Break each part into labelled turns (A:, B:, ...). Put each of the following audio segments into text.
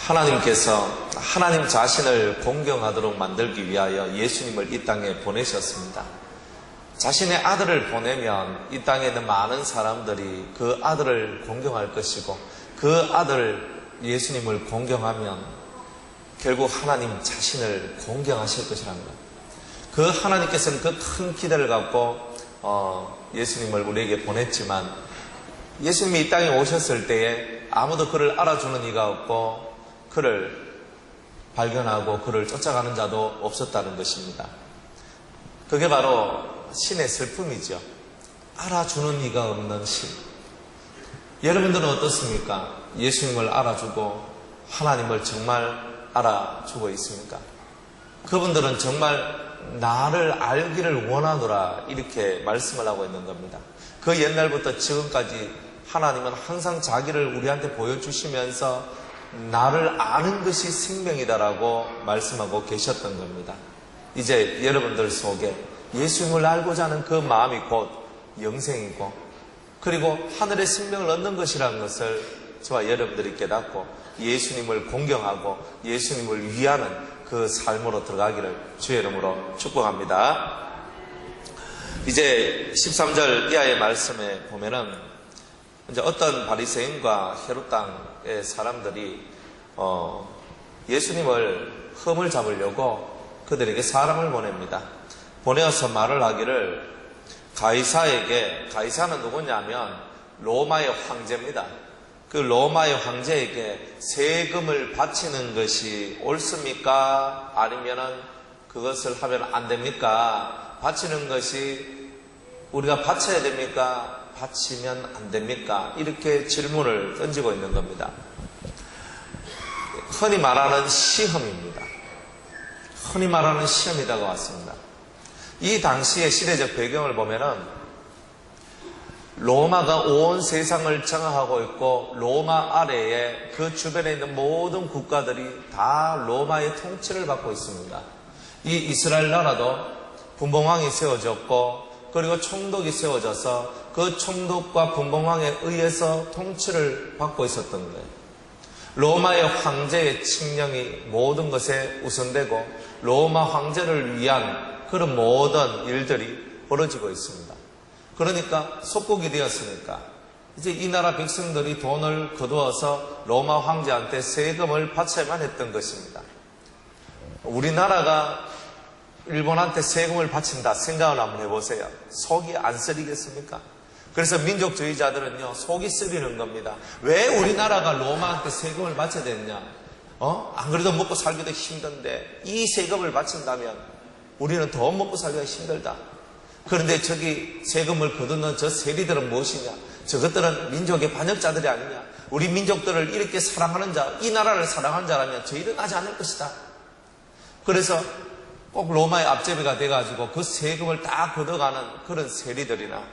A: 하나님께서 하나님 자신을 공경하도록 만들기 위하여 예수님을 이 땅에 보내셨습니다. 자신의 아들을 보내면 이 땅에 있는 많은 사람들이 그 아들을 공경할 것이고, 그 아들 예수님을 공경하면 결국 하나님 자신을 공경하실 것이라는 거예요. 그 하나님께서는 그 큰 기대를 갖고 예수님을 우리에게 보냈지만, 예수님이 이 땅에 오셨을 때에 아무도 그를 알아주는 이가 없고 그를 발견하고 그를 쫓아가는 자도 없었다는 것입니다. 그게 바로 신의 슬픔이죠. 알아주는 이가 없는 신. 여러분들은 어떻습니까? 예수님을 알아주고 하나님을 정말 알아주고 있습니까? 그분들은 정말 나를 알기를 원하노라 이렇게 말씀을 하고 있는 겁니다. 그 옛날부터 지금까지 하나님은 항상 자기를 우리한테 보여주시면서 나를 아는 것이 생명이다라고 말씀하고 계셨던 겁니다. 이제 여러분들 속에 예수님을 알고자 하는 그 마음이 곧 영생이고, 그리고 하늘의 생명을 얻는 것이라는 것을 저와 여러분들이 깨닫고 예수님을 공경하고 예수님을 위하는 그 삶으로 들어가기를 주의 이름으로 축복합니다. 이제 13절 이하의 말씀에 보면은 이제 어떤 바리새인과 헤롯 땅의 사람들이 예수님을 흠을 잡으려고 그들에게 사람을 보냅니다. 보내어서 말을 하기를 가이사는 누구냐면 로마의 황제입니다. 그 로마의 황제에게 세금을 바치는 것이 옳습니까? 아니면은 그것을 하면 안 됩니까? 바치는 것이 우리가 바쳐야 됩니까? 바치면 안 됩니까? 이렇게 질문을 던지고 있는 겁니다. 흔히 말하는 시험입니다. 흔히 말하는 시험이 다가왔습니다. 이 당시의 시대적 배경을 보면은 로마가 온 세상을 장악하고 있고, 로마 아래에 그 주변에 있는 모든 국가들이 다 로마의 통치를 받고 있습니다. 이 이스라엘 나라도 분봉왕이 세워졌고, 그리고 총독이 세워져서 그 총독과 분봉왕에 의해서 통치를 받고 있었던 거예요. 로마의 황제의 칙령이 모든 것에 우선되고 로마 황제를 위한 그런 모든 일들이 벌어지고 있습니다. 그러니까 속국이 되었으니까 이제 이 나라 백성들이 돈을 거두어서 로마 황제한테 세금을 바쳐야만 했던 것입니다. 우리나라가 일본한테 세금을 바친다 생각을 한번 해보세요. 속이 안 쓰리겠습니까? 그래서 민족주의자들은요, 속이 쓰리는 겁니다. 왜 우리나라가 로마한테 세금을 바쳐야 되느냐? 안 그래도 먹고 살기도 힘든데 이 세금을 바친다면 우리는 더 먹고 살기가 힘들다. 그런데 저기 세금을 거두는 저 세리들은 무엇이냐? 저것들은 민족의 반역자들이 아니냐? 우리 민족들을 이렇게 사랑하는 자, 이 나라를 사랑하는 자라면 저 일은 하지 않을 것이다. 그래서 꼭 로마의 앞제비가 돼가지고 그 세금을 다 걷어가는 그런 세리들이나,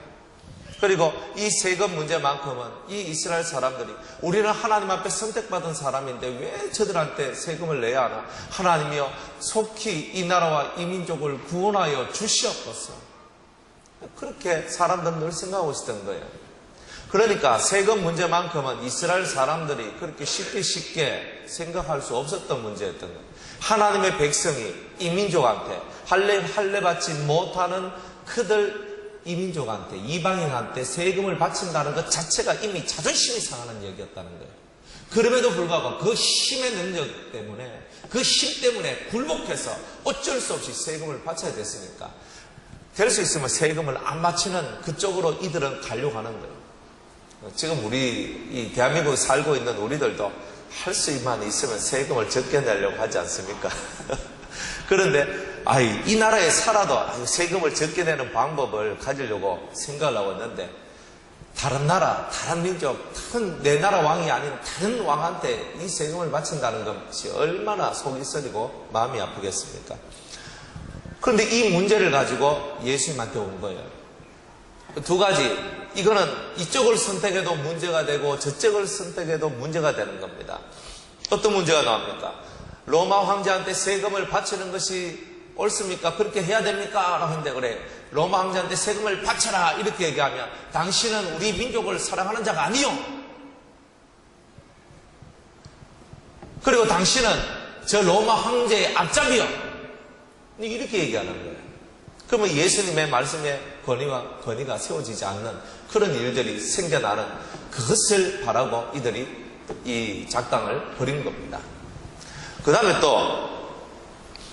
A: 그리고 이 세금 문제만큼은 이 이스라엘 사람들이 우리는 하나님 앞에 선택받은 사람인데 왜 저들한테 세금을 내야 하나? 하나님이여 속히 이 나라와 이 민족을 구원하여 주시옵소서. 그렇게 사람들은 늘 생각하고 있었던 거예요. 그러니까 세금 문제만큼은 이스라엘 사람들이 그렇게 쉽게 생각할 수 없었던 문제였던 거예요. 하나님의 백성이 이 민족한테 할례 받지 못하는 그들 이 민족한테, 이방인한테 세금을 바친다는 것 자체가 이미 자존심이 상하는 얘기였다는 거예요. 그럼에도 불구하고 그 힘의 능력 때문에, 그 힘 때문에 굴복해서 어쩔 수 없이 세금을 바쳐야 됐으니까 될 수 있으면 세금을 안 바치는 그쪽으로 이들은 가려고 하는 거예요. 지금 우리 이 대한민국에 살고 있는 우리들도 할 수만 있으면 세금을 적게 내려고 하지 않습니까? 그런데 이 나라에 살아도 세금을 적게 내는 방법을 가지려고 생각을 하고 있는데, 다른 나라, 다른 민족, 내 나라 왕이 아닌 다른 왕한테 이 세금을 바친다는 것이 얼마나 속이 쓰리고 마음이 아프겠습니까? 그런데 이 문제를 가지고 예수님한테 온 거예요. 두 가지, 이거는 이쪽을 선택해도 문제가 되고 저쪽을 선택해도 문제가 되는 겁니다. 어떤 문제가 나옵니까? 로마 황제한테 세금을 바치는 것이 옳습니까? 그렇게 해야 됩니까? 라고 했는데, 그래, 로마 황제한테 세금을 바쳐라 이렇게 얘기하면 당신은 우리 민족을 사랑하는 자가 아니요. 그리고 당신은 저 로마 황제의 앞잡이요. 이렇게 얘기하는 거예요. 그러면 예수님의 말씀에 권위가 세워지지 않는 그런 일들이 생겨나는 그것을 바라고 이들이 이 작당을 벌인 겁니다. 그 다음에 또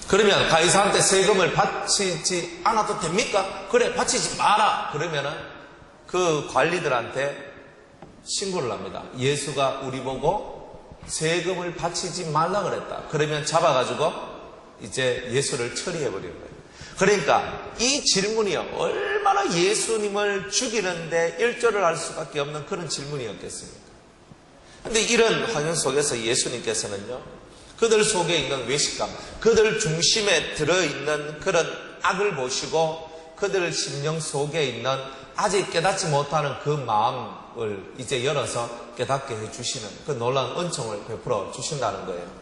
A: 그러면 가이사한테 세금을 바치지 않아도 됩니까? 그래, 바치지 마라. 그러면은 그 관리들한테 신고를 합니다. 예수가 우리 보고 세금을 바치지 말라 그랬다. 그러면 잡아가지고 이제 예수를 처리해버리는 거예요. 그러니까 이 질문이요, 얼마나 예수님을 죽이는데 일조를 할 수밖에 없는 그런 질문이었겠습니까? 근데 이런 환경 속에서 예수님께서는요, 그들 속에 있는 외식감, 그들 중심에 들어있는 그런 악을 보시고 그들 심령 속에 있는 아직 깨닫지 못하는 그 마음을 이제 열어서 깨닫게 해주시는 그 놀라운 은총을 베풀어 주신다는 거예요.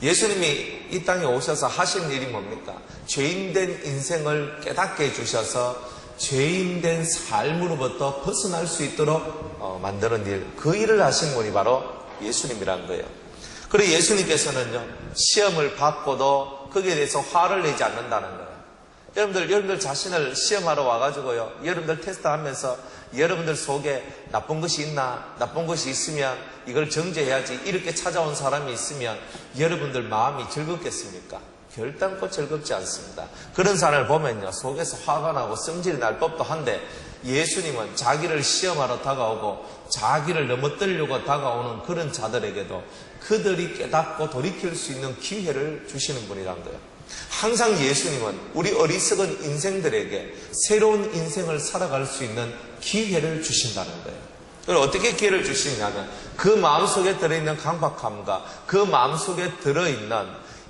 A: 예수님이 이 땅에 오셔서 하신 일이 뭡니까? 죄인된 인생을 깨닫게 해주셔서 죄인된 삶으로부터 벗어날 수 있도록 만드는 일, 그 일을 하신 분이 바로 예수님이란 거예요. 그리고 예수님께서는요, 시험을 받고도 거기에 대해서 화를 내지 않는다는 거예요. 여러분들 자신을 시험하러 와가지고요, 여러분들 테스트하면서 여러분들 속에 나쁜 것이 있나, 나쁜 것이 있으면 이걸 정죄해야지, 이렇게 찾아온 사람이 있으면 여러분들 마음이 즐겁겠습니까? 결단코 즐겁지 않습니다. 그런 사람을 보면요, 속에서 화가 나고 성질이 날 법도 한데, 예수님은 자기를 시험하러 다가오고 자기를 넘어뜨리려고 다가오는 그런 자들에게도 그들이 깨닫고 돌이킬 수 있는 기회를 주시는 분이란 거예요. 항상 예수님은 우리 어리석은 인생들에게 새로운 인생을 살아갈 수 있는 기회를 주신다는 거예요. 그럼 어떻게 기회를 주시냐면 그 마음속에 들어있는 강박함과 그 마음속에 들어있는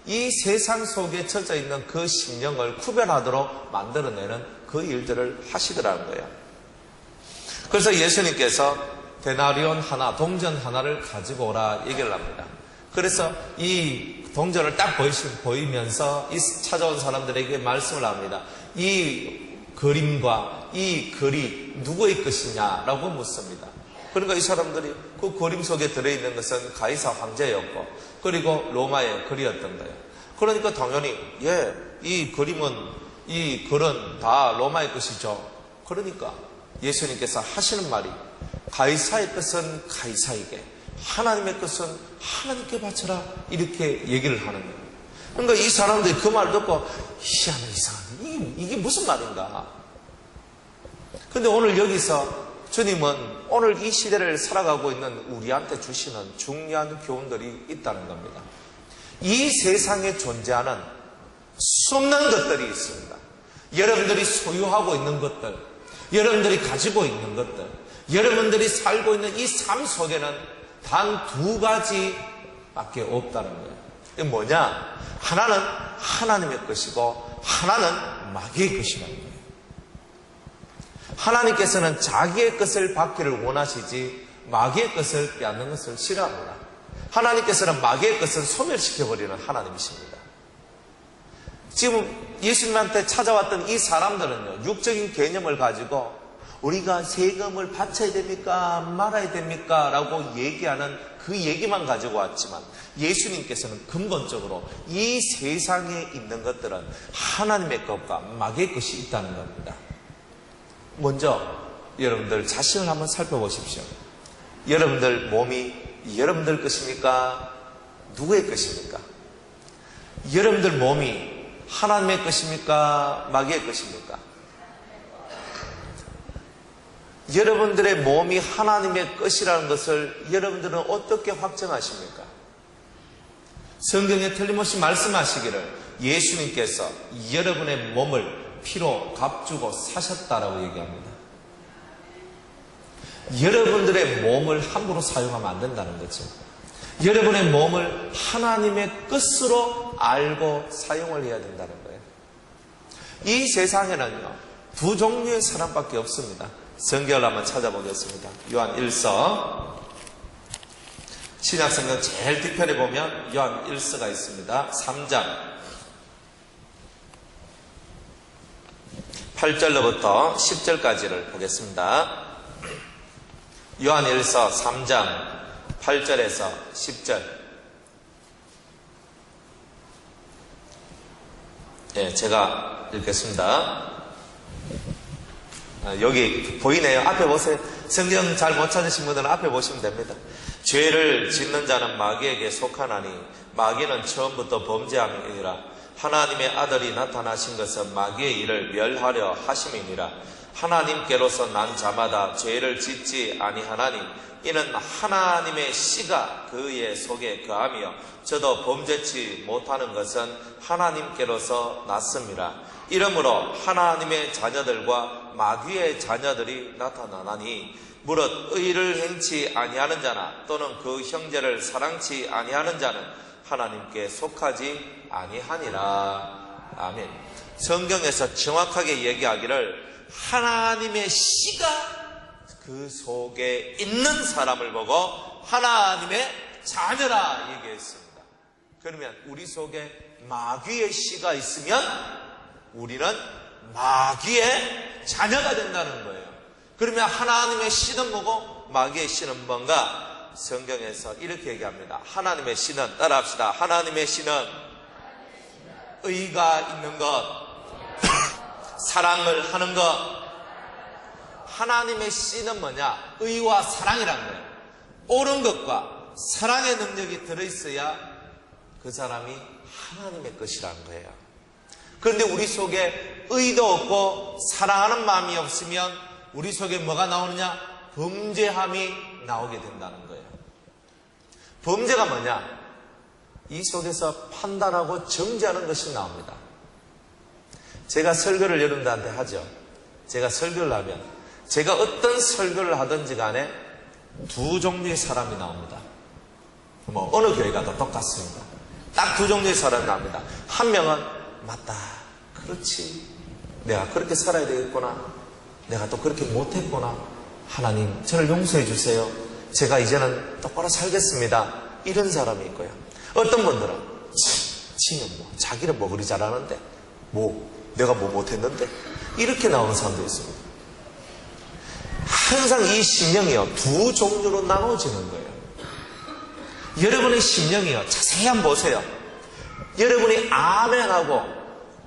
A: 이 세상 속에 젖어 있는 그 심령을 구별하도록 만들어내는 그 일들을 하시더라는 거예요. 그래서 예수님께서 데나리온 하나, 동전 하나를 가지고 오라 얘기를 합니다. 그래서 이 동전을 딱 보이면서 이 찾아온 사람들에게 말씀을 합니다. 이 그림과 이 글이 누구의 것이냐라고 묻습니다. 그러니까 이 사람들이 그 그림 속에 들어있는 것은 가이사 황제였고 그리고 로마의 글이었던 거예요. 그러니까 당연히 이 글은 다 로마의 것이죠. 그러니까 예수님께서 하시는 말이 가이사의 것은 가이사에게, 하나님의 것은 하나님께 바쳐라, 이렇게 얘기를 하는 거예요. 그러니까 이 사람들이 그 말을 듣고 희한해, 이상하네, 이게 무슨 말인가. 근데 오늘 여기서 주님은 오늘 이 시대를 살아가고 있는 우리한테 주시는 중요한 교훈들이 있다는 겁니다. 이 세상에 존재하는 수없는 것들이 있습니다. 여러분들이 소유하고 있는 것들, 여러분들이 가지고 있는 것들, 여러분들이 살고 있는 이 삶 속에는 단 두 가지밖에 없다는 거예요. 이게 뭐냐? 하나는 하나님의 것이고 하나는 마귀의 것이라는 거예요. 하나님께서는 자기의 것을 받기를 원하시지 마귀의 것을 빼앗는 것을 싫어합니다. 하나님께서는 마귀의 것을 소멸시켜버리는 하나님이십니다. 지금 예수님한테 찾아왔던 이 사람들은요, 육적인 개념을 가지고 우리가 세금을 바쳐야 됩니까? 말아야 됩니까? 라고 얘기하는 그 얘기만 가지고 왔지만 예수님께서는 근본적으로 이 세상에 있는 것들은 하나님의 것과 마귀의 것이 있다는 겁니다. 먼저 여러분들 자신을 한번 살펴보십시오. 여러분들 몸이 여러분들 것입니까? 누구의 것입니까? 여러분들 몸이 하나님의 것입니까? 마귀의 것입니까? 여러분들의 몸이 하나님의 것이라는 것을 여러분들은 어떻게 확정하십니까? 성경에 틀림없이 말씀하시기를 예수님께서 여러분의 몸을 피로 값주고 사셨다라고 얘기합니다. 여러분들의 몸을 함부로 사용하면 안 된다는 거죠. 여러분의 몸을 하나님의 것으로 알고 사용을 해야 된다는 거예요. 이 세상에는요, 두 종류의 사람밖에 없습니다. 성경을 한번 찾아보겠습니다. 요한 1서, 신약성경 제일 뒤편에 보면 요한 1서가 있습니다. 3장 8절로부터 10절까지를 보겠습니다. 요한 1서 3장 8절에서 10절. 네, 제가 읽겠습니다. 여기 보이네요. 앞에 보세요. 성경 잘 못 찾으신 분들은 앞에 보시면 됩니다. 죄를 짓는 자는 마귀에게 속하나니 마귀는 처음부터 범죄함이니라. 하나님의 아들이 나타나신 것은 마귀의 일을 멸하려 하심이니라. 하나님께로서 난 자마다 죄를 짓지 아니하나니 이는 하나님의 씨가 그의 속에 거하며 저도 범죄치 못하는 것은 하나님께로서 났습니다. 이러므로 하나님의 자녀들과 마귀의 자녀들이 나타나나니 무릇 의를 행치 아니하는 자나 또는 그 형제를 사랑치 아니하는 자는 하나님께 속하지 아니하니라. 아멘. 성경에서 정확하게 얘기하기를 하나님의 씨가 그 속에 있는 사람을 보고 하나님의 자녀라 얘기했습니다. 그러면 우리 속에 마귀의 씨가 있으면 우리는 마귀의 자녀가 된다는 거예요. 그러면 하나님의 씨는 뭐고 마귀의 씨는 뭔가? 성경에서 이렇게 얘기합니다. 하나님의 씨는, 따라합시다. 하나님의 씨는 의가 있는 것, 사랑을 하는 것. 하나님의 씨는 뭐냐? 의와 사랑이란 거예요. 옳은 것과 사랑의 능력이 들어있어야 그 사람이 하나님의 것이라는 거예요. 그런데 우리 속에 의도 없고 사랑하는 마음이 없으면 우리 속에 뭐가 나오느냐? 범죄함이 나오게 된다는 거예요. 범죄가 뭐냐? 이 속에서 판단하고 정죄하는 것이 나옵니다. 제가 설교를 여러분들한테 하죠. 제가 설교를 하면 제가 어떤 설교를 하든지 간에 두 종류의 사람이 나옵니다. 뭐 어느 교회 가도 똑같습니다. 딱 두 종류의 사람이 나옵니다. 한 명은 맞다, 그렇지, 내가 그렇게 살아야 되겠구나, 내가 또 그렇게 못했구나, 하나님 저를 용서해 주세요, 제가 이제는 똑바로 살겠습니다, 이런 사람이 있고요. 어떤 분들은 지는 뭐 자기는 뭐 그리 잘하는데 내가 뭐 못했는데, 이렇게 나오는 사람도 있습니다. 항상 이 심령이요 두 종류로 나눠지는 거예요. 여러분의 심령이요 자세히 한번 보세요. 여러분이 아멘하고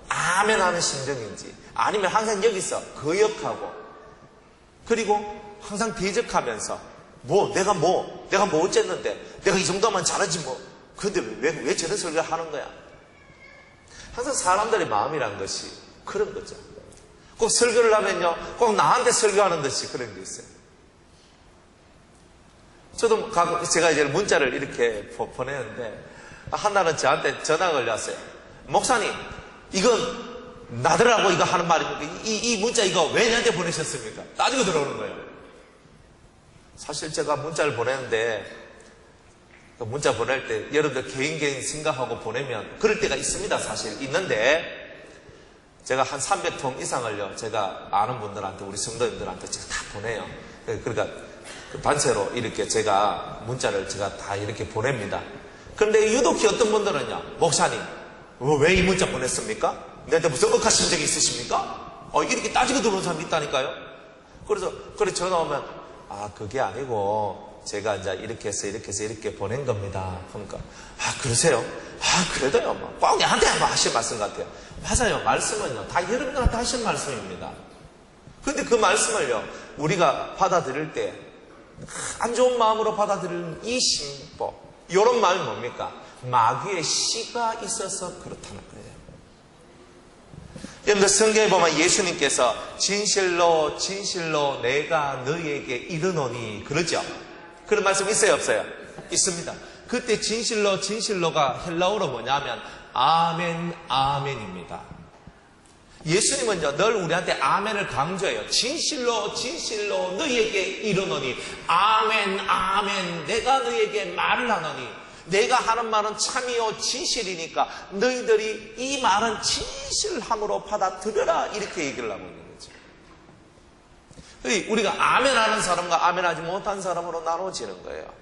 A: 아멘하는 심정인지, 아니면 항상 여기서 거역하고, 그리고 항상 대적하면서 내가 어쨌는데, 내가 이 정도만 잘하지 뭐, 근데 왜 저런 설교를 하는 거야? 항상 사람들의 마음이란 것이 그런 거죠. 꼭 설교를 하면요 꼭 나한테 설교하는 듯이 그런 게 있어요. 저도 제가 이제 문자를 이렇게 보내는데, 한날은 저한테 전화가 걸렸어요. 목사님, 이건 나더라고 이거 하는 말입니까? 이 문자 이거 왜 나한테 보내셨습니까? 따지고 들어오는 거예요. 사실 제가 문자를 보내는데, 문자 보낼 때 여러분들 개인 생각하고 보내면 그럴 때가 있습니다. 사실 있는데, 제가 한 300통 이상을요 제가 아는 분들한테, 우리 성도님들한테 제가 다 보내요. 그러니까 단체로 이렇게 제가 문자를 제가 다 이렇게 보냅니다. 그런데 유독히 어떤 분들은요, 목사님 왜 이 문자 보냈습니까? 내한테 무슨 억하신 적이 있으십니까? 이렇게 따지고 들어오는 사람이 있다니까요. 그래서 전화 오면 그게 아니고 제가 이제 이렇게 해서 이렇게 보낸 겁니다. 그러니까 그러세요? 그래도요 꼭 내한테 한번 하실 말씀 같아요. 맞아요. 말씀은요 다 여러분들한테 하신 말씀입니다. 근데 그 말씀을요 우리가 받아들일 때 안 좋은 마음으로 받아들이는 이 심보, 이런 마음이 뭡니까? 마귀의 씨가 있어서 그렇다는 거예요. 여러분들 성경에 보면 예수님께서 진실로 진실로 내가 너희에게 이르노니 그러죠? 그런 말씀 있어요 없어요? 있습니다. 그때 진실로 진실로가 헬라어로 뭐냐면 아멘 아멘입니다. 예수님은요 늘 우리한테 아멘을 강조해요. 진실로 진실로 너희에게 이르노니, 아멘 아멘, 내가 너희에게 말을 하노니, 내가 하는 말은 참이요 진실이니까 너희들이 이 말은 진실함으로 받아들여라, 이렇게 얘기를 하고 있는 거죠. 우리가 아멘하는 사람과 아멘하지 못한 사람으로 나눠지는 거예요.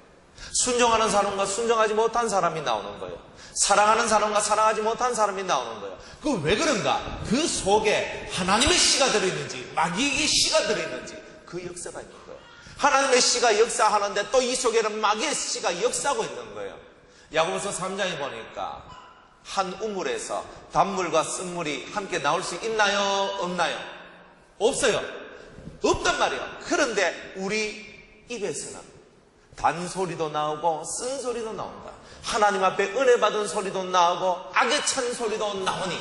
A: 순종하는 사람과 순종하지 못한 사람이 나오는 거예요. 사랑하는 사람과 사랑하지 못한 사람이 나오는 거예요. 그 왜 그런가? 그 속에 하나님의 씨가 들어있는지 마귀의 씨가 들어있는지 그 역사가 있는 거예요. 하나님의 씨가 역사하는데 또 이 속에는 마귀의 씨가 역사하고 있는 거예요. 야고보서 3장에 보니까 한 우물에서 단물과 쓴물이 함께 나올 수 있나요? 없나요? 없어요. 없단 말이에요. 그런데 우리 입에서는 단소리도 나오고 쓴소리도 나온다. 하나님 앞에 은혜 받은 소리도 나오고 악에 찬 소리도 나오니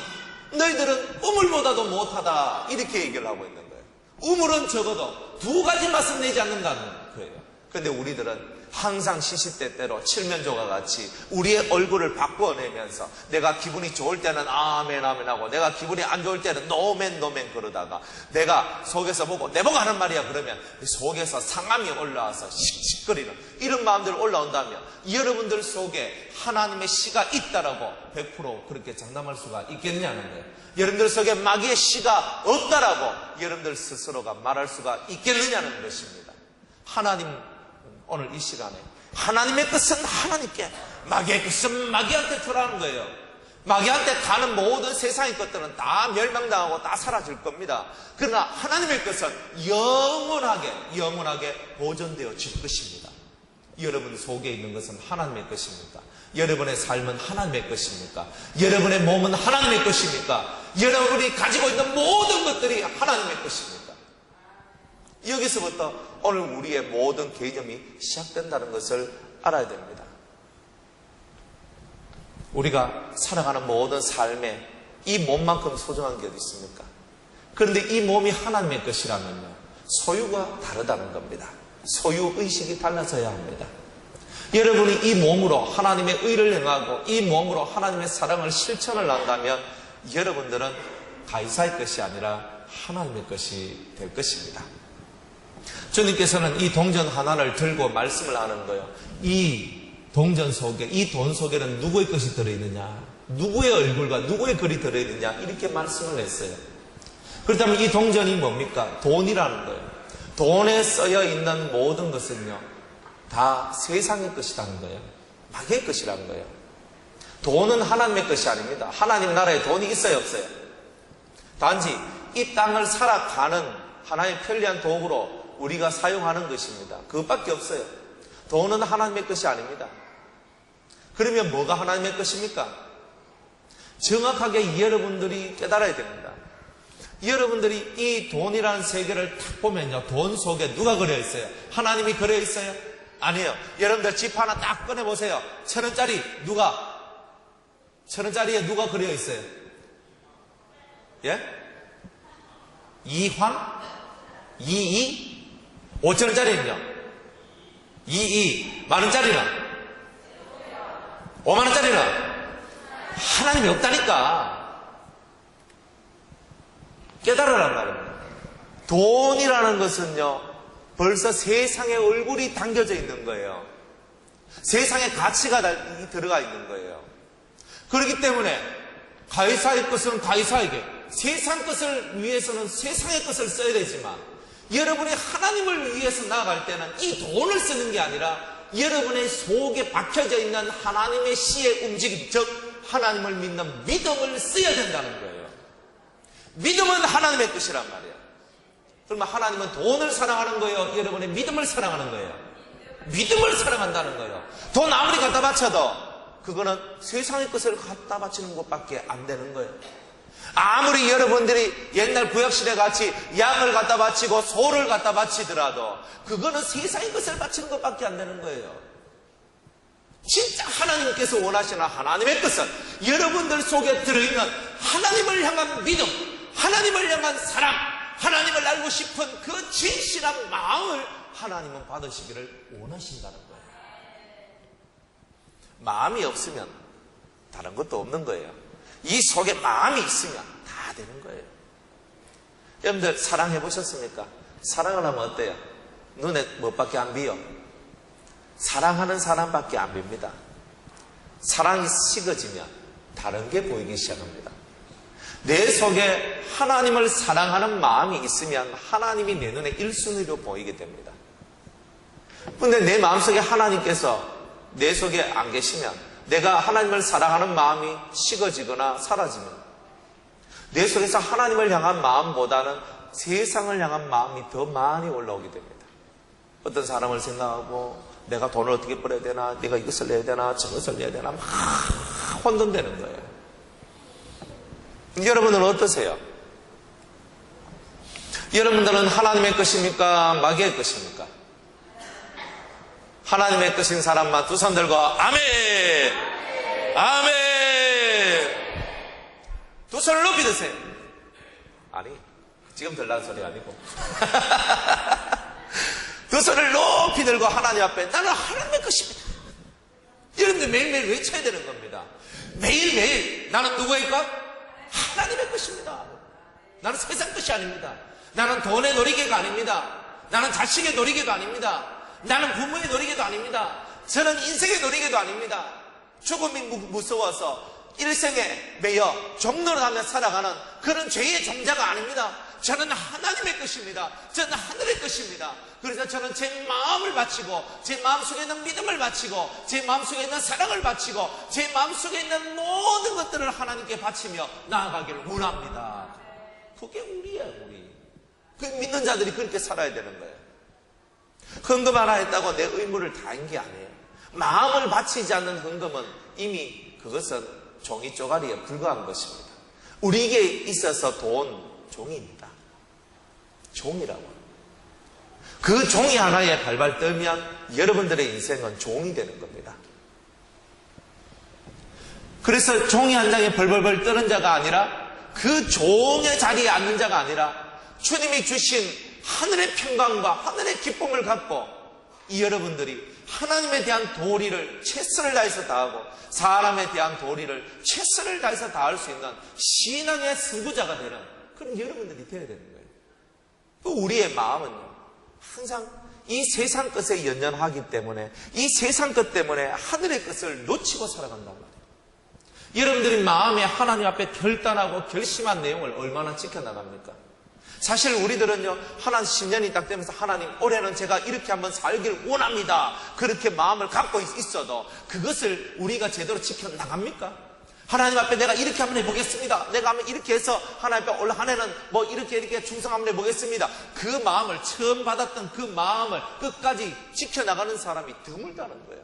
A: 너희들은 우물보다도 못하다, 이렇게 얘기를 하고 있는 거예요. 우물은 적어도 2가지 맛은 내지 않는다는 거예요. 그런데 우리들은 항상 시시때때로 칠면조가 같이 우리의 얼굴을 바꾸어내면서 내가 기분이 좋을 때는 아멘 아멘 하고 내가 기분이 안 좋을 때는 노멘 노멘 그러다가 내가 속에서 보고 내보고 하는 말이야 그러면 속에서 상함이 올라와서 씩씩거리는 이런 마음들 올라온다면 여러분들 속에 하나님의 씨가 있다라고 100% 그렇게 장담할 수가 있겠느냐는 거예요. 여러분들 속에 마귀의 씨가 없다라고 여러분들 스스로가 말할 수가 있겠느냐는 것입니다. 하나님 오늘 이 시간에 하나님의 것은 하나님께, 마귀의 것은 마귀한테 주라는 거예요. 마귀한테 가는 모든 세상의 것들은 다 멸망당하고 다 사라질 겁니다. 그러나 하나님의 것은 영원하게 보존되어 질 것입니다. 여러분 속에 있는 것은 하나님의 것입니까? 여러분의 삶은 하나님의 것입니까? 여러분의 몸은 하나님의 것입니까? 여러분이 가지고 있는 모든 것들이 하나님의 것입니까? 여기서부터 오늘 우리의 모든 개념이 시작된다는 것을 알아야 됩니다. 우리가 살아가는 모든 삶에 이 몸만큼 소중한 게 어디 있습니까? 그런데 이 몸이 하나님의 것이라면요, 소유가 다르다는 겁니다. 소유의식이 달라져야 합니다. 여러분이 이 몸으로 하나님의 의를 행하고 이 몸으로 하나님의 사랑을 실천을 한다면 여러분들은 가이사의 것이 아니라 하나님의 것이 될 것입니다. 주님께서는 이 동전 하나를 들고 말씀을 하는 거예요. 이 동전 속에, 이 돈 속에는 누구의 것이 들어있느냐, 누구의 얼굴과 누구의 글이 들어있느냐, 이렇게 말씀을 했어요. 그렇다면 이 동전이 뭡니까? 돈이라는 거예요. 돈에 쓰여 있는 모든 것은요, 다 세상의 것이라는 거예요. 마귀의 것이라는 거예요. 돈은 하나님의 것이 아닙니다. 하나님 나라에 돈이 있어요, 없어요? 단지 이 땅을 살아가는 하나의 편리한 도구로 우리가 사용하는 것입니다. 그것밖에 없어요. 돈은 하나님의 것이 아닙니다. 그러면 뭐가 하나님의 것입니까? 정확하게 여러분들이 깨달아야 됩니다. 여러분들이 이 돈이라는 세계를 딱 보면요, 돈 속에 누가 그려 있어요? 하나님이 그려 있어요? 아니에요. 여러분들 집 하나 딱 꺼내보세요. 1,000원짜리 누가, 1,000원짜리에 누가 그려 있어요? 예? 이황? 이이? 5,000원짜리는요? 이이. 만원짜리는? 5만원짜리는? 하나님이 없다니까. 깨달으란 말입니다. 돈이라는 것은요, 벌써 세상의 얼굴이 담겨져 있는 거예요. 세상의 가치가 들어가 있는 거예요. 그렇기 때문에 가이사의 것은 가이사에게, 세상 것을 위해서는 세상의 것을 써야 되지만 여러분이 하나님을 위해서 나아갈 때는 이 돈을 쓰는 게 아니라 여러분의 속에 박혀져 있는 하나님의 씨의 움직임, 즉 하나님을 믿는 믿음을 써야 된다는 거예요. 믿음은 하나님의 것이란 말이에요. 그러면 하나님은 돈을 사랑하는 거예요? 여러분의 믿음을 사랑하는 거예요? 믿음을 사랑한다는 거예요. 돈 아무리 갖다 바쳐도 그거는 세상의 것을 갖다 바치는 것밖에 안 되는 거예요. 아무리 여러분들이 옛날 구약시대 같이 양을 갖다 바치고 소를 갖다 바치더라도 그거는 세상의 것을 바치는 것밖에 안 되는 거예요. 진짜 하나님께서 원하시는 하나님의 것은 여러분들 속에 들어있는 하나님을 향한 믿음, 하나님을 향한 사랑, 하나님을 알고 싶은 그 진실한 마음을 하나님은 받으시기를 원하신다는 거예요. 마음이 없으면 다른 것도 없는 거예요. 이 속에 마음이 있으면 다 되는 거예요. 여러분들 사랑해 보셨습니까? 사랑을 하면 어때요? 눈에 뭐밖에 안 비요? 사랑하는 사람밖에 안 빕니다. 사랑이 식어지면 다른 게 보이기 시작합니다. 내 속에 하나님을 사랑하는 마음이 있으면 하나님이 내 눈에 1순위로 보이게 됩니다. 그런데 내 마음속에 하나님께서 내 속에 안 계시면, 내가 하나님을 사랑하는 마음이 식어지거나 사라지면 내 속에서 하나님을 향한 마음보다는 세상을 향한 마음이 더 많이 올라오게 됩니다. 어떤 사람을 생각하고 내가 돈을 어떻게 벌어야 되나, 내가 이것을 내야 되나 저것을 내야 되나 막 혼돈되는 거예요. 여러분은 어떠세요? 여러분들은 하나님의 것입니까? 마귀의 것입니까? 하나님의 것인 사람만 두 손 들고 아멘! 아멘! 두 손을 높이 드세요. 아니, 지금 들라는 소리가 아니고 두 손을 높이 들고 하나님 앞에 나는 하나님의 것입니다. 여러분들 매일매일 외쳐야 되는 겁니다. 매일매일 나는 누구의 것? 하나님의 것입니다. 나는 세상 것이 아닙니다. 나는 돈의 놀이개가 아닙니다. 나는 자식의 놀이개가 아닙니다. 나는 부모의 놀이개도 아닙니다. 저는 인생의 놀이개도 아닙니다. 죽음이 무서워서 일생에 매여 종노릇하며 살아가는 그런 죄의 종자가 아닙니다. 저는 하나님의 것입니다. 저는 하늘의 것입니다. 그래서 저는 제 마음을 바치고 제 마음속에 있는 믿음을 바치고 제 마음속에 있는 사랑을 바치고 제 마음속에 있는 모든 것들을 하나님께 바치며 나아가기를 원합니다. 그게 우리예요, 우리. 그 믿는 자들이 그렇게 살아야 되는 거예요. 헌금 하나 했다고 내 의무를 다한 게 아니에요. 마음을 바치지 않는 헌금은 이미 그것은 종이 쪼가리에 불과한 것입니다. 우리에게 있어서 돈 종입니다. 종이라고. 그 종이 하나에 발발 떨면 여러분들의 인생은 종이 되는 겁니다. 그래서 종이 한 장에 벌벌벌 떠는 자가 아니라 그 종의 자리에 앉는 자가 아니라 주님이 주신 하늘의 평강과 하늘의 기쁨을 갖고 이 여러분들이 하나님에 대한 도리를 최선을 다해서 다하고 사람에 대한 도리를 최선을 다해서 다할 수 있는 신앙의 승부자가 되는 그런 여러분들이 되어야 되는 거예요. 또 우리의 마음은요, 항상 이 세상 것에 연연하기 때문에 이 세상 것 때문에 하늘의 것을 놓치고 살아간단 말이에요. 여러분들이 마음에 하나님 앞에 결단하고 결심한 내용을 얼마나 지켜나갑니까? 사실 우리들은요, 한 10년이 딱 되면서 하나님, 올해는 제가 이렇게 한번 살길 원합니다. 그렇게 마음을 갖고 있어도 그것을 우리가 제대로 지켜나갑니까? 하나님 앞에 내가 이렇게 한번 해보겠습니다. 내가 한번 이렇게 해서 하나님 앞에 올 한 해는 뭐 이렇게 충성 한번 해보겠습니다. 그 마음을, 처음 받았던 그 마음을 끝까지 지켜나가는 사람이 드물다는 거예요.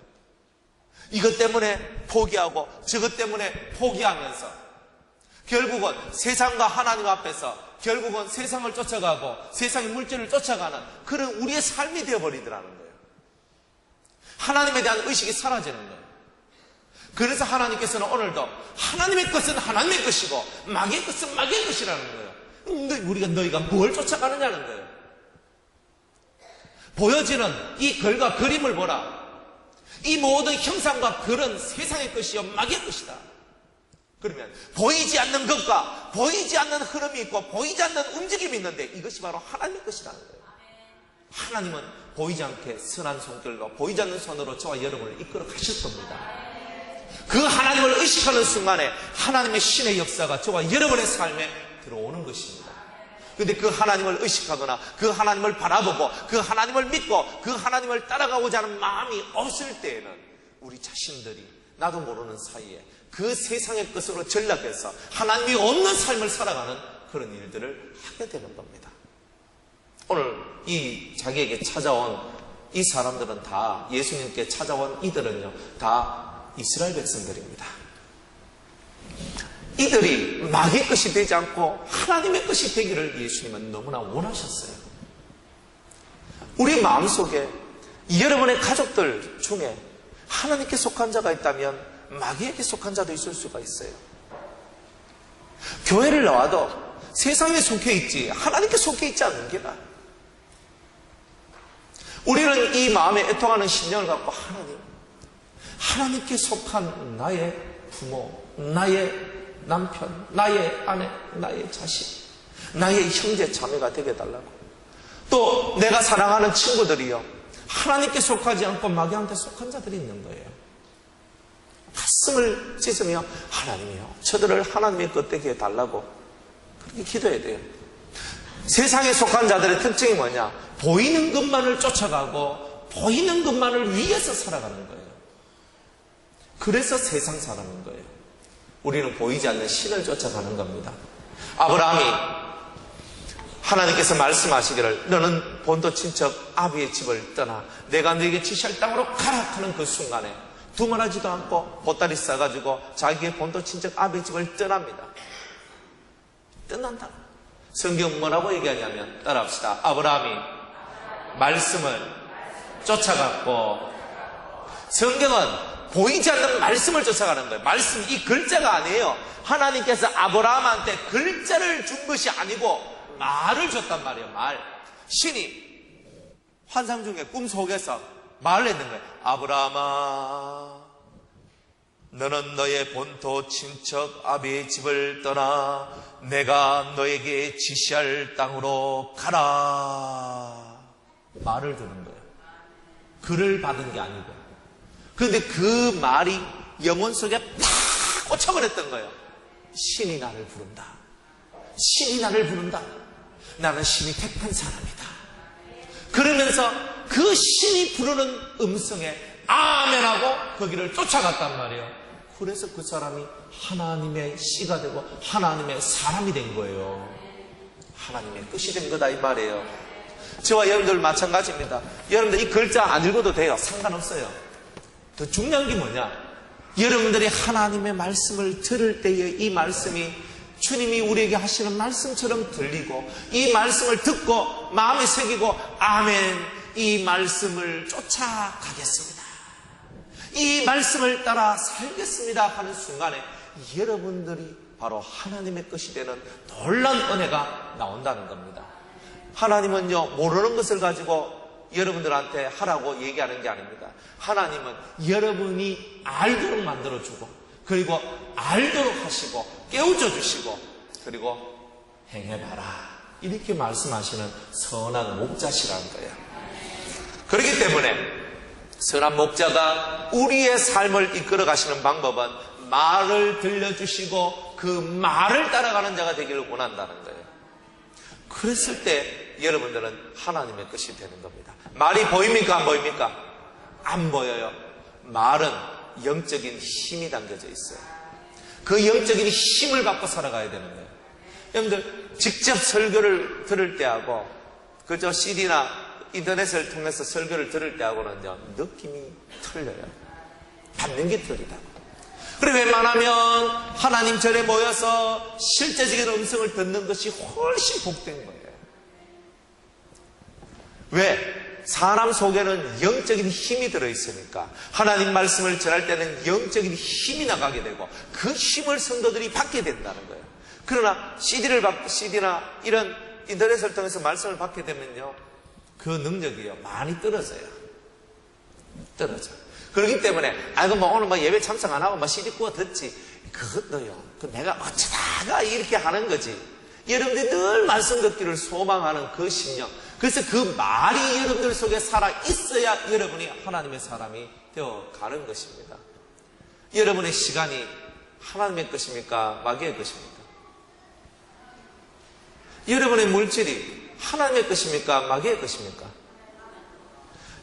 A: 이것 때문에 포기하고 저것 때문에 포기하면서 결국은 세상과 하나님 앞에서 결국은 세상을 쫓아가고 세상의 물질을 쫓아가는 그런 우리의 삶이 되어버리더라는 거예요. 하나님에 대한 의식이 사라지는 거예요. 그래서 하나님께서는 오늘도 하나님의 것은 하나님의 것이고 마귀의 것은 마귀의 것이라는 거예요. 우리가 너희가 뭘 쫓아가느냐는 거예요. 보여지는 이 글과 그림을 보라. 이 모든 형상과 글은 세상의 것이요 마귀의 것이다. 그러면 보이지 않는 것과 보이지 않는 흐름이 있고 보이지 않는 움직임이 있는데 이것이 바로 하나님의 것이라는 거예요. 하나님은 보이지 않게 선한 손길로 보이지 않는 손으로 저와 여러분을 이끌어 가실 겁니다. 그 하나님을 의식하는 순간에 하나님의 신의 역사가 저와 여러분의 삶에 들어오는 것입니다. 그런데 그 하나님을 의식하거나 그 하나님을 바라보고 그 하나님을 믿고 그 하나님을 따라가고자 하는 마음이 없을 때에는 우리 자신들이 나도 모르는 사이에 그 세상의 것으로 전락해서 하나님이 없는 삶을 살아가는 그런 일들을 하게 되는 겁니다. 오늘 이 자기에게 찾아온 이 사람들은 다 예수님께 찾아온 이들은요 다 이스라엘 백성들입니다. 이들이 마귀의 것이 되지 않고 하나님의 것이 되기를 예수님은 너무나 원하셨어요. 우리 마음속에 여러분의 가족들 중에 하나님께 속한 자가 있다면 마귀에게 속한 자도 있을 수가 있어요. 교회를 나와도 세상에 속해 있지 하나님께 속해 있지 않는 게라. 우리는 이 마음에 애통하는 심령을 갖고 하나님께 속한 나의 부모, 나의 남편, 나의 아내, 나의 자식, 나의 형제 자매가 되게 해달라고. 또 내가 사랑하는 친구들이요 하나님께 속하지 않고 마귀한테 속한 자들이 있는 거예요. 가슴을 찢으며 하나님이요 저들을 하나님의 것 되게 해달라고 그렇게 기도해야 돼요. 세상에 속한 자들의 특징이 뭐냐? 보이는 것만을 쫓아가고 보이는 것만을 위해서 살아가는 거예요. 그래서 세상 사람인 거예요. 우리는 보이지 않는 신을 쫓아가는 겁니다. 아브라함이 하나님께서 말씀하시기를 너는 본토 친척 아비의 집을 떠나 내가 너에게 지시할 땅으로 가라 하는 그 순간에 두말하지도 않고 보따리 싸가지고 자기의 본토 친척 아비의 집을 떠납니다. 끝난다. 성경 뭐라고 얘기하냐면 따라합시다. 아브라함이 말씀을 쫓아갔고, 성경은 보이지 않는 말씀을 쫓아가는 거예요. 말씀, 이 글자가 아니에요. 하나님께서 아브라함한테 글자를 준 것이 아니고 말을 줬단 말이에요. 말. 신이 환상 중에 꿈속에서 말을 했는 거예요. 아브라함아, 너는 너의 본토 친척 아비의 집을 떠나 내가 너에게 지시할 땅으로 가라. 말을 듣는 거예요. 글을 받은 게 아니고. 그런데 그 말이 영혼 속에 팍 꽂혀버렸던 거예요. 신이 나를 부른다. 신이 나를 부른다. 나는 신이 택한 사람이다. 그러면서 그 신이 부르는 음성에 아멘하고 거기를 쫓아갔단 말이에요. 그래서 그 사람이 하나님의 씨가 되고 하나님의 사람이 된 거예요. 하나님의 끝이 된 거다 이 말이에요. 저와 여러분들 마찬가지입니다. 여러분들 이 글자 안 읽어도 돼요. 상관없어요. 더 중요한 게 뭐냐? 여러분들이 하나님의 말씀을 들을 때에 이 말씀이 주님이 우리에게 하시는 말씀처럼 들리고 이 말씀을 듣고 마음에 새기고 아멘, 이 말씀을 쫓아가겠습니다. 이 말씀을 따라 살겠습니다 하는 순간에 여러분들이 바로 하나님의 것이 되는 놀라운 은혜가 나온다는 겁니다. 하나님은요, 모르는 것을 가지고 여러분들한테 하라고 얘기하는 게 아닙니다. 하나님은 여러분이 알도록 만들어주고 그리고 알도록 하시고 깨우쳐 주시고 그리고 행해봐라 이렇게 말씀하시는 선한 목자시라는 거예요. 그렇기 때문에 선한 목자가 우리의 삶을 이끌어 가시는 방법은 말을 들려주시고 그 말을 따라가는 자가 되기를 원한다는 거예요. 그랬을 때 여러분들은 하나님의 것이 되는 겁니다. 말이 보입니까? 안 보입니까? 안 보여요. 말은 영적인 힘이 담겨져 있어요. 그 영적인 힘을 갖고 살아가야 되는 거예요. 여러분들 직접 설교를 들을 때하고 그저 CD나 인터넷을 통해서 설교를 들을 때하고는요 느낌이 틀려요. 받는 게 틀리다고. 그리고 웬만하면 하나님 절에 모여서 실제적인 음성을 듣는 것이 훨씬 복된 거예요. 왜? 사람 속에는 영적인 힘이 들어있으니까 하나님 말씀을 전할 때는 영적인 힘이 나가게 되고 그 힘을 성도들이 받게 된다는 거예요. 그러나 CD나 이런 인터넷을 통해서 말씀을 받게 되면요 그 능력이요 많이 떨어져요. 떨어져. 그렇기 때문에 뭐 오늘 뭐 예배 참석 안 하고 뭐 CD 구워 듣지 그것도요 그 내가 어쩌다가 이렇게 하는 거지. 여러분들이 늘 말씀 듣기를 소망하는 그 심령, 그래서 그 말이 여러분들 속에 살아 있어야 여러분이 하나님의 사람이 되어 가는 것입니다. 여러분의 시간이 하나님의 것입니까? 마귀의 것입니까? 여러분의 물질이 하나님의 것입니까? 마귀의 것입니까?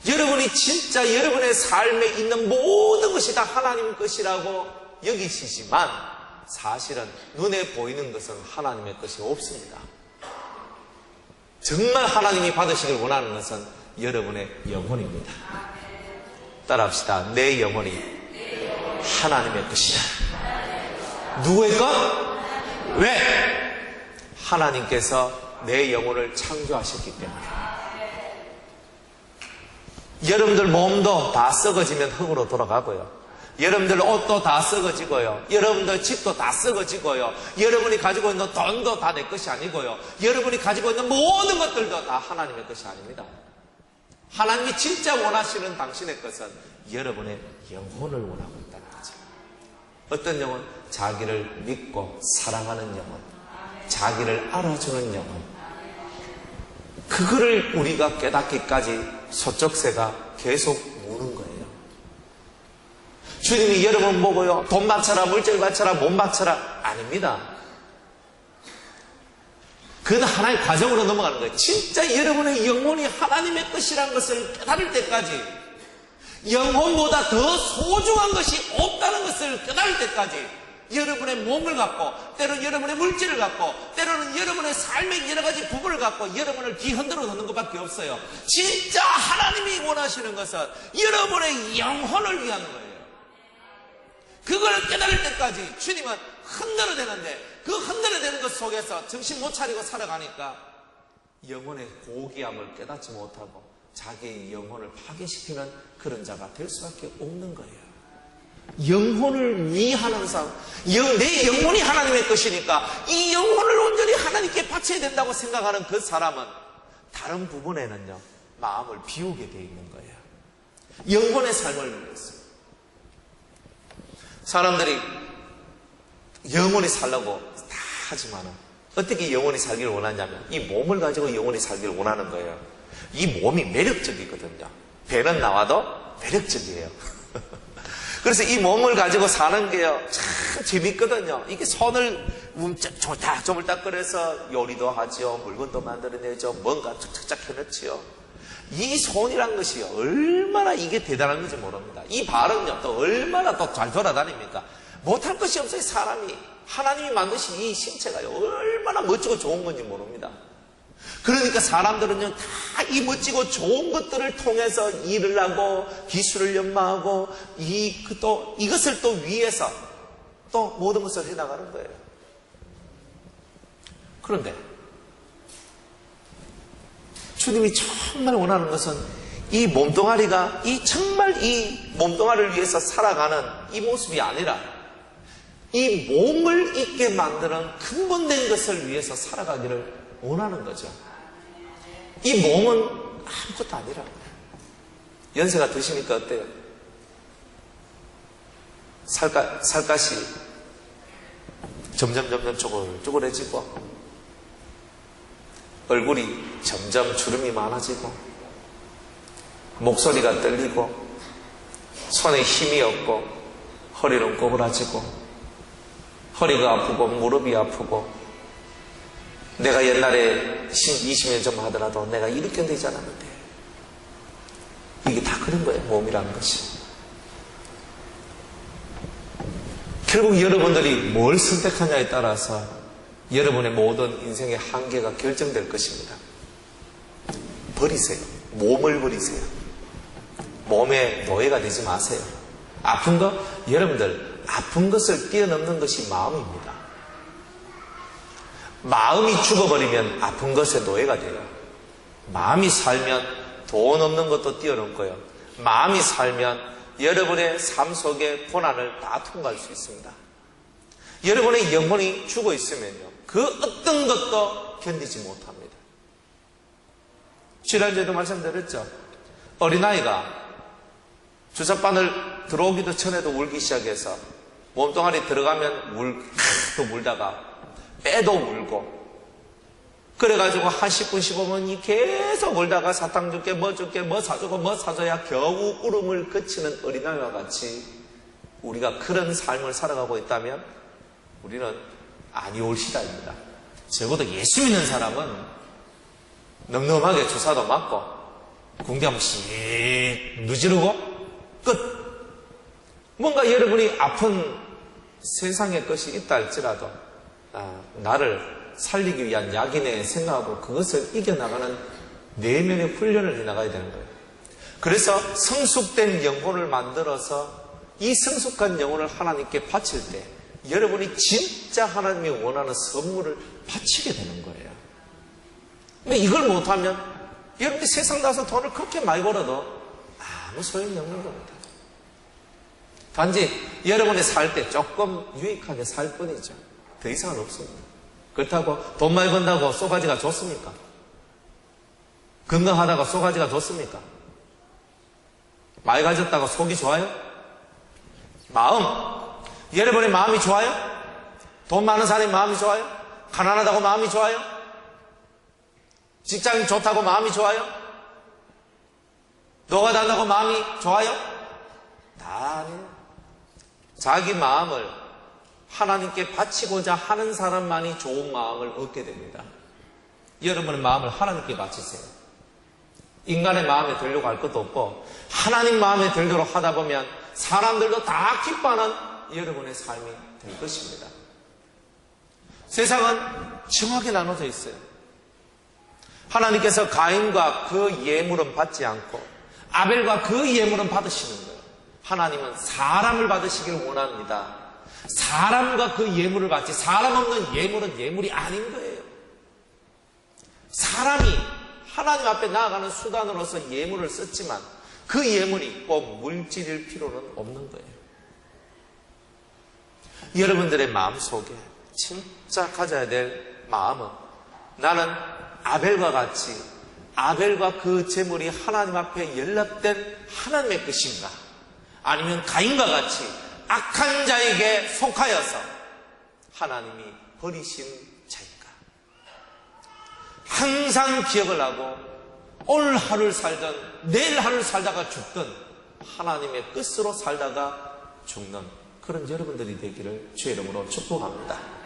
A: 여러분이 진짜 여러분의 삶에 있는 모든 것이 다 하나님 것이라고 여기시지만 사실은 눈에 보이는 것은 하나님의 것이 없습니다. 정말 하나님이 받으시길 원하는 것은 여러분의 영혼입니다. 따라합시다. 내 영혼이 하나님의 것이다. 누구의 것? 왜? 하나님께서 내 영혼을 창조하셨기 때문에. 여러분들 몸도 다 썩어지면 흙으로 돌아가고요. 여러분들 옷도 다 썩어지고요. 여러분들 집도 다 썩어지고요. 여러분이 가지고 있는 돈도 다 내 것이 아니고요. 여러분이 가지고 있는 모든 것들도 다 하나님의 것이 아닙니다. 하나님이 진짜 원하시는 당신의 것은 여러분의 영혼을 원하고 있다는 거죠. 어떤 영혼? 자기를 믿고 사랑하는 영혼, 자기를 알아주는 영혼. 그거를 우리가 깨닫기까지 소쩍새가 계속 무는 거예요. 주님이 여러분 보고요 돈 바쳐라, 물질 바쳐라, 몸 바쳐라 아닙니다. 그건 하나의 과정으로 넘어가는 거예요. 진짜 여러분의 영혼이 하나님의 것이라는 것을 깨달을 때까지, 영혼보다 더 소중한 것이 없다는 것을 깨달을 때까지 여러분의 몸을 갖고, 때로는 여러분의 물질을 갖고, 때로는 여러분의 삶의 여러 가지 부분을 갖고 여러분을 뒤흔들어 놓는 것밖에 없어요. 진짜 하나님이 원하시는 것은 여러분의 영혼을 위한 거예요. 그걸 깨달을 때까지 주님은 흔들어 대는데 그 흔들어대는 것 속에서 정신 못 차리고 살아가니까 영혼의 고귀함을 깨닫지 못하고 자기의 영혼을 파괴시키는 그런 자가 될 수밖에 없는 거예요. 영혼을 위하는 삶, 내 영혼이 하나님의 것이니까 이 영혼을 온전히 하나님께 바쳐야 된다고 생각하는 그 사람은 다른 부분에는요, 마음을 비우게 되어 있는 거예요. 영혼의 삶을 위해서. 사람들이 영혼이 살려고 다 하지만 어떻게 영혼이 살기를 원하냐면 이 몸을 가지고 영혼이 살기를 원하는 거예요. 이 몸이 매력적이거든요. 배는 나와도 매력적이에요. 그래서 이 몸을 가지고 사는 게요, 참 재밌거든요. 이게 손을 조물딱조물딱거려서 요리도 하죠. 물건도 만들어내죠. 뭔가 착착착 해놓지요. 이 손이란 것이 얼마나 이게 대단한 건지 모릅니다. 이 발은요, 또 얼마나 또 잘 돌아다닙니까? 못할 것이 없어요. 사람이. 하나님이 만드신 이 신체가요, 얼마나 멋지고 좋은 건지 모릅니다. 그러니까 사람들은요, 다 이 멋지고 좋은 것들을 통해서 일을 하고, 기술을 연마하고, 이것을 또 위해서 또 모든 것을 해나가는 거예요. 그런데, 주님이 정말 원하는 것은 이 몸뚱아리가 정말 이 몸뚱아리를 위해서 살아가는 이 모습이 아니라 이 몸을 있게 만드는 근본된 것을 위해서 살아가기를 원하는 거죠. 이 몸은 아무것도 아니라고요. 연세가 드시니까 어때요? 살갗이 점점 쪼글쪼글해지고 얼굴이 점점 주름이 많아지고 목소리가 떨리고 손에 힘이 없고 허리는 꼬부라지고 허리가 아프고 무릎이 아프고 내가 옛날에 20년 전 하더라도 내가 이렇게 되지 않았는데 이게 다 그런 거예요. 몸이라는 것이. 결국 여러분들이 뭘 선택하냐에 따라서 여러분의 모든 인생의 한계가 결정될 것입니다. 버리세요. 몸을 버리세요. 몸에 노예가 되지 마세요. 아픈 것, 여러분들 아픈 것을 뛰어넘는 것이 마음입니다. 마음이 죽어버리면 아픈 것의 노예가 돼요. 마음이 살면 돈 없는 것도 뛰어넘고요. 마음이 살면 여러분의 삶 속의 고난을 다 통과할 수 있습니다. 여러분의 영혼이 죽어 있으면요, 그 어떤 것도 견디지 못합니다. 지난주에도 말씀드렸죠. 어린아이가 주사바늘 들어오기도 전에도 울기 시작해서 몸뚱아리 들어가면 또 울다가 빼도 울고 그래가지고 한 10분 15분이 계속 울다가 사탕 줄게 뭐 줄게 뭐 사주고 뭐 사줘야 겨우 울음을 그치는 어린아이와 같이 우리가 그런 삶을 살아가고 있다면 우리는 아니 올 시다입니다. 적어도 예수 믿는 사람은 늠름하게 주사도 맞고 궁디 한번 씩 누지르고 끝. 뭔가 여러분이 아픈 세상의 것이 있다 할지라도 나를 살리기 위한 약이네 생각하고 그것을 이겨나가는 내면의 훈련을 해나가야 되는 거예요. 그래서 성숙된 영혼을 만들어서 이 성숙한 영혼을 하나님께 바칠 때 여러분이 진짜 하나님이 원하는 선물을 바치게 되는 거예요. 근데 이걸 못하면 여러분이 세상 나서 돈을 그렇게 많이 벌어도 아무 소용이 없는 겁니다. 단지 여러분이 살 때 조금 유익하게 살 뿐이죠. 더 이상은 없습니다. 그렇다고 돈 많이 번다고 쏘가지가 좋습니까? 건강하다고 쏘가지가 좋습니까? 많이 가졌다고 속이 좋아요? 마음, 여러분의 마음이 좋아요? 돈 많은 사람이 마음이 좋아요? 가난하다고 마음이 좋아요? 직장이 좋다고 마음이 좋아요? 노가다한다고 마음이 좋아요? 다 아니에요. 자기 마음을 하나님께 바치고자 하는 사람만이 좋은 마음을 얻게 됩니다. 여러분의 마음을 하나님께 바치세요. 인간의 마음에 들려고 할 것도 없고 하나님 마음에 들도록 하다 보면 사람들도 다 기뻐하는 여러분의 삶이 될 것입니다. 세상은 정확히 나눠져 있어요. 하나님께서 가인과 그 예물은 받지 않고 아벨과 그 예물은 받으시는 거예요. 하나님은 사람을 받으시길 원합니다. 사람과 그 예물을 받지 사람 없는 예물은 예물이 아닌 거예요. 사람이 하나님 앞에 나아가는 수단으로서 예물을 썼지만 그 예물이 꼭 물질일 필요는 없는 거예요. 여러분들의 마음속에 진짜 가져야 될 마음은 나는 아벨과 같이 아벨과 그 제물이 하나님 앞에 연락된 하나님의 것인가, 아니면 가인과 같이 악한 자에게 속하여서 하나님이 버리신 자인가. 항상 기억을 하고 오늘 하루를 살든 내일 하루를 살다가 죽든 하나님의 뜻으로 살다가 죽는 그런 여러분들이 되기를 주의 이름으로 축복합니다.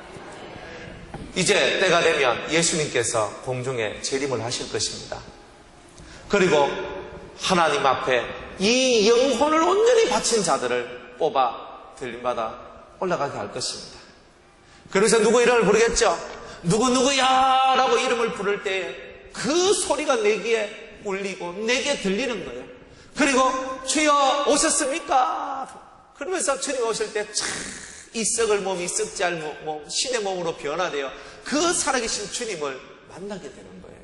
A: 이제 때가 되면 예수님께서 공중에 재림을 하실 것입니다. 그리고 하나님 앞에 이 영혼을 온전히 바친 자들을 뽑아 들림받아 올라가게 할 것입니다. 그래서 누구 이름을 부르겠죠? 누구누구야 라고 이름을 부를 때에 그 소리가 내게 울리고 내게 들리는 거예요. 그리고 주여 오셨습니까? 그러면서 주님 오실 때 이 썩을 몸이 썩지 않은 몸, 신의 몸으로 변화되어 그 살아계신 주님을 만나게 되는 거예요.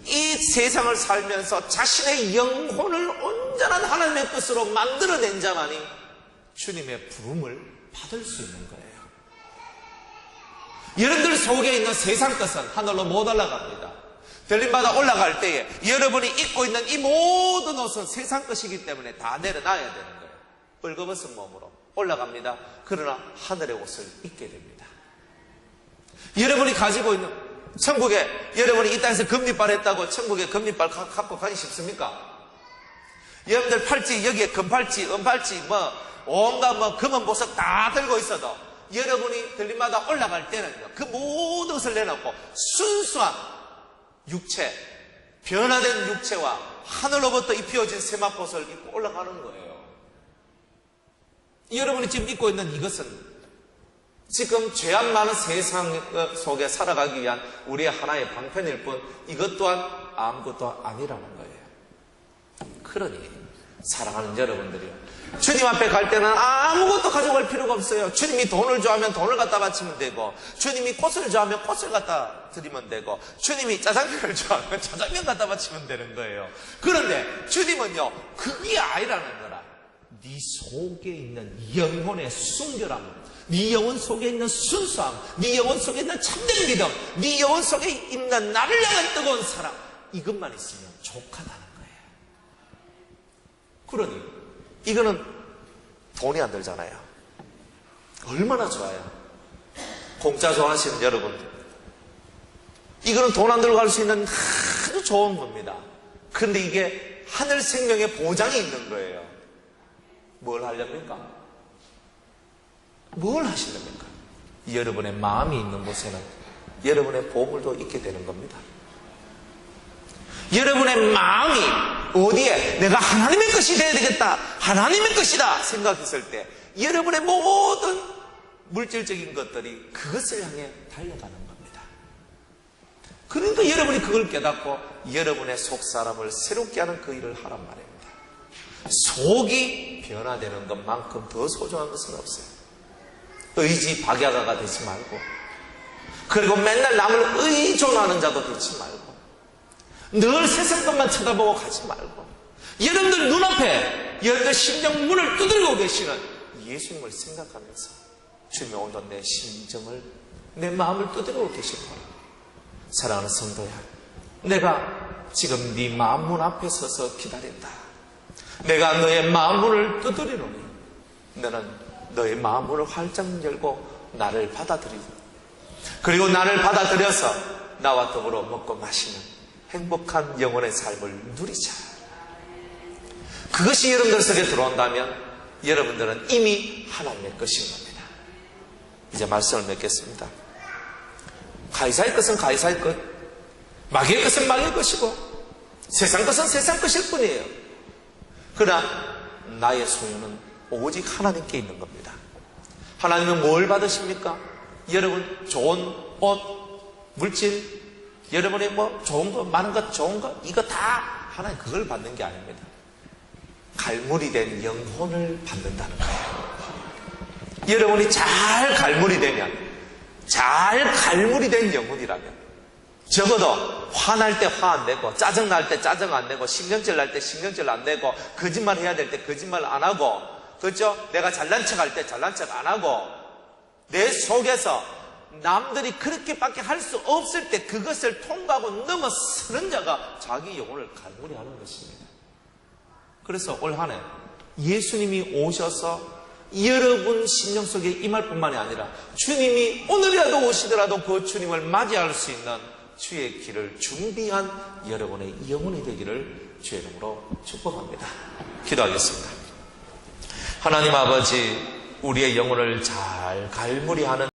A: 이 세상을 살면서 자신의 영혼을 온전한 하나님의 뜻으로 만들어낸 자만이 주님의 부름을 받을 수 있는 거예요. 여러분들 속에 있는 세상 것은 하늘로 못 올라갑니다. 들림받아 올라갈 때에 여러분이 입고 있는 이 모든 옷은 세상 것이기 때문에 다 내려놔야 되는 거예요. 벌거벗은 몸으로 올라갑니다. 그러나 하늘의 옷을 입게 됩니다. 여러분이 가지고 있는 천국에, 여러분이 이 땅에서 금리빨 했다고 천국에 금리빨 갖고 가기 쉽습니까? 여러분들 팔찌, 여기에 금팔찌, 은팔찌, 온갖 금은 보석 다 들고 있어도 여러분이 들림마다 올라갈 때는요, 그 모든 것을 내놓고 순수한 육체, 변화된 육체와 하늘로부터 입혀진 세마포를 입고 올라가는 거예요. 여러분이 지금 입고 있는 이것은 지금 죄악 많은 세상 속에 살아가기 위한 우리의 하나의 방편일 뿐 이것 또한 아무것도 아니라는 거예요. 그러니 사랑하는 여러분들이요, 주님 앞에 갈 때는 아무것도 가져갈 필요가 없어요. 주님이 돈을 좋아하면 돈을 갖다 바치면 되고, 주님이 꽃을 좋아하면 꽃을 갖다 드리면 되고, 주님이 짜장면을 좋아하면 짜장면 갖다 바치면 되는 거예요. 그런데 주님은요, 그게 아니라는 거라. 네 속에 있는 영혼의 순결함, 네 영혼 속에 있는 순수함, 네 영혼 속에 있는 참된 믿음, 네 영혼 속에 있는 나를 향한 뜨거운 사랑, 이것만 있으면 족하다는 거예요. 그러니 이거는 돈이 안 들잖아요. 얼마나 좋아요. 공짜 좋아하시는 여러분들, 이거는 돈 안 들고 갈 수 있는 아주 좋은 겁니다. 그런데 이게 하늘 생명의 보장이 있는 거예요. 뭘 하렵니까? 뭘 하시렵니까? 여러분의 마음이 있는 곳에는 여러분의 보물도 있게 되는 겁니다. 여러분의 마음이 어디에 내가 하나님의 것이 되어야 되겠다, 하나님의 것이다 생각했을 때 여러분의 모든 물질적인 것들이 그것을 향해 달려가는 겁니다. 그러니까 여러분이 그걸 깨닫고 여러분의 속사람을 새롭게 하는 그 일을 하란 말입니다. 속이 변화되는 것만큼 더 소중한 것은 없어요. 의지 박야가가 되지 말고, 그리고 맨날 남을 의존하는 자도 되지 말고, 늘 세상 것만 쳐다보고 가지 말고, 여러분들 눈앞에 여러분들 심령 문을 두드리고 계시는 예수님을 생각하면서 주님이 오늘 내 심정을, 내 마음을 두드리고 계실 거예요. 사랑하는 성도야, 내가 지금 네 마음 문 앞에 서서 기다린다. 내가 너의 마음 문을 두드리노니 너는 너의 마음 문을 활짝 열고 나를 받아들이고, 그리고 나를 받아들여서 나와 더불어 먹고 마시는 행복한 영혼의 삶을 누리자. 그것이 여러분들 속에 들어온다면 여러분들은 이미 하나님의 것인 겁니다. 이제 말씀을 맺겠습니다. 가이사의 것은 가이사의 것, 마귀의 것은 마귀의 것이고, 세상 것은 세상 것일 뿐이에요. 그러나 나의 소유는 오직 하나님께 있는 겁니다. 하나님은 뭘 받으십니까? 여러분 좋은 옷, 물질, 여러분의 좋은 거, 많은 것, 좋은 거, 이거 다 하나님 그걸 받는 게 아닙니다. 갈무리 된 영혼을 받는다는 거예요. 여러분이 잘 갈무리 되면, 잘 갈무리 된 영혼이라면, 적어도 화날 때 화 안 내고, 짜증날 때 짜증 안 내고, 신경질 날 때 신경질 안 내고, 거짓말 해야 될 때 거짓말 안 하고, 그렇죠? 내가 잘난 척 할 때 잘난 척 안 하고, 내 속에서 남들이 그렇게밖에 할 수 없을 때 그것을 통과하고 넘어서는 자가 자기 영혼을 갈무리하는 것입니다. 그래서 올 한 해 예수님이 오셔서 여러분 심령 속에 임할 뿐만이 아니라 주님이 오늘이라도 오시더라도 그 주님을 맞이할 수 있는 주의 길을 준비한 여러분의 영혼이 되기를 주의 이름으로 축복합니다. 기도하겠습니다. 하나님 아버지, 우리의 영혼을 잘 갈무리하는